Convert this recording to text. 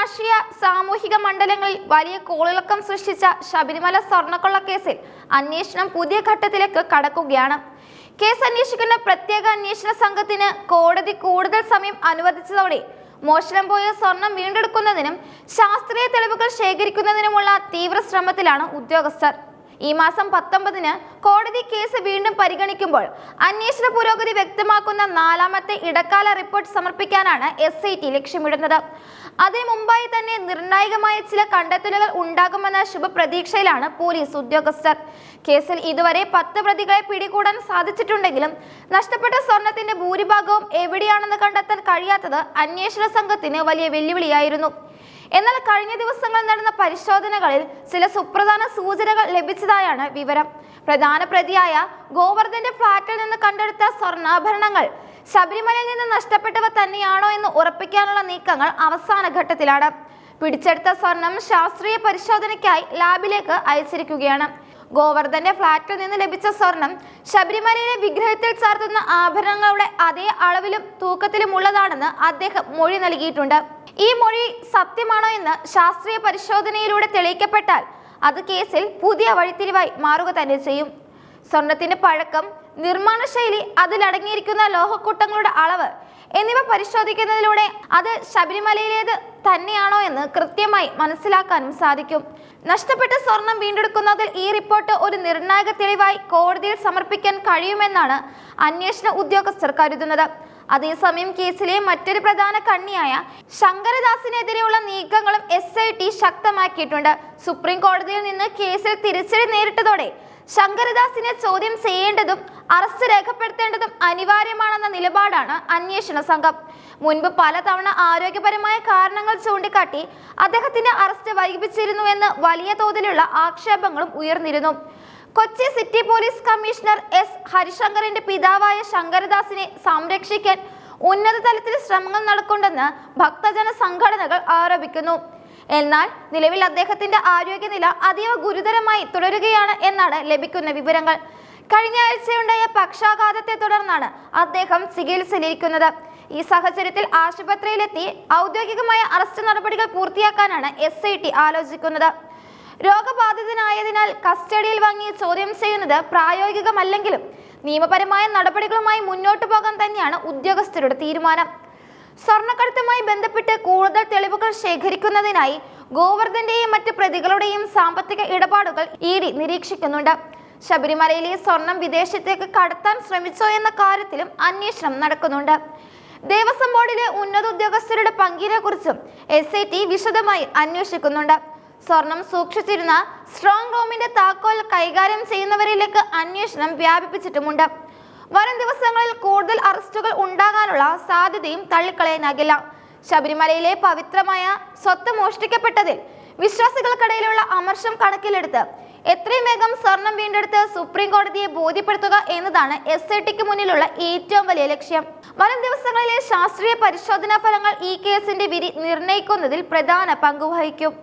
രാഷ്ട്രീയ സാമൂഹിക മണ്ഡലങ്ങളിൽ വലിയ കോളിളക്കം സൃഷ്ടിച്ച ശബരിമല സ്വർണ്ണക്കൊള്ള കേസിൽ അന്വേഷണം പുതിയ ഘട്ടത്തിലേക്ക് കടക്കുകയാണ്. കേസ് അന്വേഷിക്കുന്ന പ്രത്യേക അന്വേഷണ സംഘത്തിന് കോടതി കൂടുതൽ സമയം അനുവദിച്ചതോടെ മോഷണം പോയ സ്വർണം വീണ്ടെടുക്കുന്നതിനും ശാസ്ത്രീയ തെളിവുകൾ ശേഖരിക്കുന്നതിനുമുള്ള തീവ്ര ശ്രമത്തിലാണ് ഉദ്യോഗസ്ഥർ. ഈ മാസം 19-ന് കോടതി കേസ് വീണ്ടും പരിഗണിക്കുമ്പോൾ അന്വേഷണ പുരോഗതി വ്യക്തമാക്കുന്ന 4ാമത്തെ ഇടക്കാല റിപ്പോർട്ട് സമർപ്പിക്കാനാണ് SIT ലക്ഷ്യമിടുന്നത്. അതിനു മുമ്പായി തന്നെ നിർണായകമായ ചില കണ്ടെത്തലുകൾ ഉണ്ടാകുമെന്ന ശുഭപ്രതീക്ഷയിലാണ് പോലീസ് ഉദ്യോഗസ്ഥർ. കേസിൽ ഇതുവരെ 10 പ്രതികളെ പിടികൂടാൻ സാധിച്ചിട്ടുണ്ടെങ്കിലും നഷ്ടപ്പെട്ട സ്വർണത്തിന്റെ ഭൂരിഭാഗവും എവിടെയാണെന്ന് കണ്ടെത്താൻ കഴിയാത്തത് അന്വേഷണ സംഘത്തിന് വലിയ വെല്ലുവിളിയായിരുന്നു. എന്നാൽ കഴിഞ്ഞ ദിവസങ്ങളിൽ നടന്ന പരിശോധനകളിൽ ചില സുപ്രധാന സൂചനകൾ ലഭിച്ചതായാണ് വിവരം. പ്രധാന പ്രതിയായ ഗോവർദ്ധന്റെ ഫ്ളാറ്റിൽ നിന്ന് കണ്ടെടുത്ത സ്വർണ്ണാഭരണങ്ങൾ ശബരിമലയിൽ നിന്ന് നഷ്ടപ്പെട്ടവ തന്നെയാണോ എന്ന് ഉറപ്പിക്കാനുള്ള നീക്കങ്ങൾ അവസാന ഘട്ടത്തിലാണ്. പിടിച്ചെടുത്ത സ്വർണം ശാസ്ത്രീയ പരിശോധനയ്ക്കായി ലാബിലേക്ക് അയച്ചിരിക്കുകയാണ്. ഗോവർദ്ധന്റെ ഫ്ളാറ്റിൽ നിന്ന് ലഭിച്ച സ്വർണം ശബരിമലയിലെ വിഗ്രഹത്തിൽ ചാർത്തുന്ന ആഭരണങ്ങളുടെ അതേ അളവിലും തൂക്കത്തിലും ഉള്ളതാണെന്ന് അദ്ദേഹം മൊഴി നൽകിയിട്ടുണ്ട്. ഈ മൊഴി സത്യമാണോ എന്ന് ശാസ്ത്രീയ പരിശോധനയിലൂടെ തെളിയിക്കപ്പെട്ടാൽ അത് കേസിൽ പുതിയ വഴിത്തിരിവായി മാറുക തന്നെ ചെയ്യും. സ്വർണത്തിന്റെ പഴക്കം, നിർമ്മാണ ശൈലി, അതിലടങ്ങിയിരിക്കുന്ന ലോഹക്കൂട്ടങ്ങളുടെ അളവ് എന്നിവ പരിശോധിക്കുന്നതിലൂടെ അത് ശബരിമലയിലേത് തന്നെയാണോ എന്ന് കൃത്യമായി മനസ്സിലാക്കാനും സാധിക്കും. നഷ്ടപ്പെട്ട സ്വർണം വീണ്ടെടുക്കുന്നതിൽ ഈ റിപ്പോർട്ട് ഒരു നിർണായക തെളിവായി കോടതിയിൽ സമർപ്പിക്കാൻ കഴിയുമെന്നാണ് അന്വേഷണ ഉദ്യോഗസ്ഥർ കരുതുന്നത്. അതേസമയം കേസിലെ മറ്റൊരു പ്രധാന കണ്ണിയായ ശങ്കരദാസിനെതിരെയുള്ള നീക്കങ്ങളും SIT ശക്തമാക്കിയിട്ടുണ്ട്. സുപ്രീം കോടതിയിൽ നിന്ന് കേസിൽ തിരിച്ചടി നേരിട്ടതോടെ ശങ്കരദാസിനെ ചോദ്യം ചെയ്യേണ്ടതും അറസ്റ്റ് രേഖപ്പെടുത്തേണ്ടതും അനിവാര്യമാണെന്ന നിലപാടാണ് അന്വേഷണ സംഘം. മുൻപ് പലതവണ ആരോഗ്യപരമായ കാരണങ്ങൾ ചൂണ്ടിക്കാട്ടി അദ്ദേഹത്തിന്റെ അറസ്റ്റ് വൈകിപ്പിച്ചിരുന്നുവെന്ന് വലിയ തോതിലുള്ള ആക്ഷേപങ്ങളും ഉയർന്നിരുന്നു. Kochi city police commissioner S ഹരിശങ്കറിന്റെ പിതാവായ ശങ്കരദാസിനെ സംരക്ഷിക്കാൻ ഉന്നത തലത്തിൽ ശ്രമങ്ങൾ നടക്കുന്നുണ്ടെന്ന് ഭക്തജന സംഘടനകൾ ആരോപിക്കുന്നു. എന്നാൽ നിലവിൽ അദ്ദേഹത്തിന്റെ ആരോഗ്യനില അതീവ ഗുരുതരമായി തുടരുകയാണ് എന്നാണ് ലഭിക്കുന്ന വിവരങ്ങൾ. കഴിഞ്ഞ ആഴ്ചയുണ്ടായ പക്ഷാഘാതത്തെ തുടർന്നാണ് അദ്ദേഹം ചികിത്സയിലിരിക്കുന്നത്. ഈ സാഹചര്യത്തിൽ ആശുപത്രിയിലെത്തി ഔദ്യോഗികമായ അറസ്റ്റ് നടപടികൾ പൂർത്തിയാക്കാനാണ് SIT ആലോചിക്കുന്നത്. രോഗബാധിതനായതിനാൽ കസ്റ്റഡിയിൽ വാങ്ങി ചോദ്യം ചെയ്യുന്നത് പ്രായോഗികമല്ലെങ്കിലും നിയമപരമായ നടപടികളുമായി മുന്നോട്ടു പോകാൻ തന്നെയാണ് ഉദ്യോഗസ്ഥരുടെ തീരുമാനം. സ്വർണ്ണക്കടത്തുമായി ബന്ധപ്പെട്ട് കൂടുതൽ തെളിവുകൾ ശേഖരിക്കുന്നതിനായി ഗോവർദ്ധന്റെയും മറ്റ് പ്രതികളുടെയും സാമ്പത്തിക ഇടപാടുകൾ ED നിരീക്ഷിക്കുന്നുണ്ട്. ശബരിമലയിലെ സ്വർണം വിദേശത്തേക്ക് കടത്താൻ ശ്രമിച്ചോ എന്ന കാര്യത്തിലും അന്വേഷണം നടക്കുന്നുണ്ട്. ദേവസ്വം ബോർഡിലെ ഉന്നത ഉദ്യോഗസ്ഥരുടെ പങ്കിനെ കുറിച്ചും SIT വിശദമായി അന്വേഷിക്കുന്നുണ്ട്. സ്വർണം സൂക്ഷിച്ചിരുന്ന സ്ട്രോങ് റൂമിന്റെ താക്കോൽ കൈകാര്യം ചെയ്യുന്നവരിലേക്ക് അന്വേഷണം വ്യാപിപ്പിച്ചിട്ടുമുണ്ട്. വരും ദിവസങ്ങളിൽ കൂടുതൽ അറസ്റ്റുകൾ ഉണ്ടാകാനുള്ള സാധ്യതയും തള്ളിക്കളയാനാകില്ല. ശബരിമലയിലെ പവിത്രമായ സ്വത്ത് മോഷ്ടിക്കപ്പെട്ടതിൽ വിശ്വാസികൾക്കിടയിലുള്ള അമർഷം കണക്കിലെടുത്ത് എത്രയും വേഗം സ്വർണം വീണ്ടെടുത്ത് സുപ്രീം കോടതിയെ ബോധ്യപ്പെടുത്തുക എന്നതാണ് SITക്ക് മുന്നിലുള്ള ഏറ്റവും വലിയ ലക്ഷ്യം. വരും ദിവസങ്ങളിലെ ശാസ്ത്രീയ പരിശോധനാ ഫലങ്ങൾ ഈ കേസിന്റെ വിധി നിർണ്ണയിക്കുന്നതിൽ പ്രധാന പങ്കുവഹിക്കും.